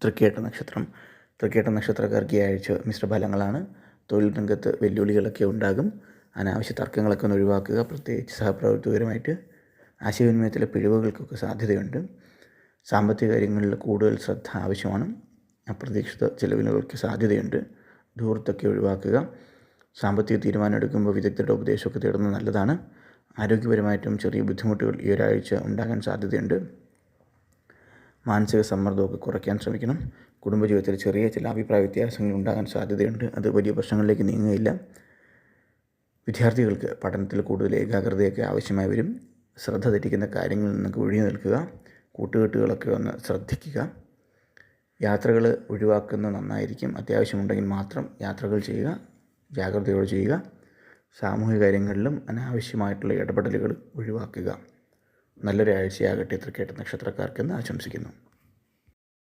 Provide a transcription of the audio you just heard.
തൃക്കേട്ട നക്ഷത്രം. തൃക്കേട്ട നക്ഷത്രക്കാർക്ക് ഈ ആഴ്ച മിശ്ര ഫലങ്ങളാണ്. തൊഴിൽ രംഗത്ത് വെല്ലുവിളികളൊക്കെ ഉണ്ടാകും. അനാവശ്യ തർക്കങ്ങളൊക്കെ ഒന്ന് ഒഴിവാക്കുക. പ്രത്യേകിച്ച് സഹപ്രവർത്തകരുമായിട്ട് ആശയവിനിമയത്തിലെ പിഴവുകൾക്കൊക്കെ സാധ്യതയുണ്ട്. സാമ്പത്തിക കാര്യങ്ങളിൽ കൂടുതൽ ശ്രദ്ധ ആവശ്യമാണ്. അപ്രതീക്ഷിത ചിലവുകൾക്ക് സാധ്യതയുണ്ട്. ധൂർത്തൊക്കെ ഒഴിവാക്കുക. സാമ്പത്തിക തീരുമാനം എടുക്കുമ്പോൾ വിദഗ്ധരുടെ ഉപദേശമൊക്കെ തേടുന്നത് നല്ലതാണ്. ആരോഗ്യപരമായിട്ടും ചെറിയ ബുദ്ധിമുട്ടുകൾ ഈ ഒരാഴ്ച ഉണ്ടാകാൻ സാധ്യതയുണ്ട്. മാനസിക സമ്മർദ്ദമൊക്കെ കുറയ്ക്കാൻ ശ്രമിക്കണം. കുടുംബജീവിതത്തിൽ ചെറിയ ചില അഭിപ്രായ വ്യത്യാസങ്ങൾ ഉണ്ടാകാൻ സാധ്യതയുണ്ട്. അത് വലിയ പ്രശ്നങ്ങളിലേക്ക് നീങ്ങുകയില്ല. വിദ്യാർത്ഥികൾക്ക് പഠനത്തിൽ കൂടുതൽ ഏകാഗ്രതയൊക്കെ ആവശ്യമായി വരും. ശ്രദ്ധ തെറ്റിക്കുന്ന കാര്യങ്ങളിൽ നിന്നൊക്കെ ഒഴിഞ്ഞു നിൽക്കുക. കൂട്ടുകെട്ടുകളൊക്കെ ഒന്ന് ശ്രദ്ധിക്കുക. യാത്രകൾ ഒഴിവാക്കുന്നത് നന്നായിരിക്കും. അത്യാവശ്യമുണ്ടെങ്കിൽ മാത്രം യാത്രകൾ ചെയ്യുക. ജാഗ്രതയോടെ ചെയ്യുക. സാമൂഹിക കാര്യങ്ങളിലും അനാവശ്യമായിട്ടുള്ള ഇടപെടലുകൾ ഒഴിവാക്കുക. നല്ലൊരാഴ്ചയാകട്ടെ തൃക്കേട്ട നക്ഷത്രക്കാർക്കെന്ന് ആശംസിക്കുന്നു.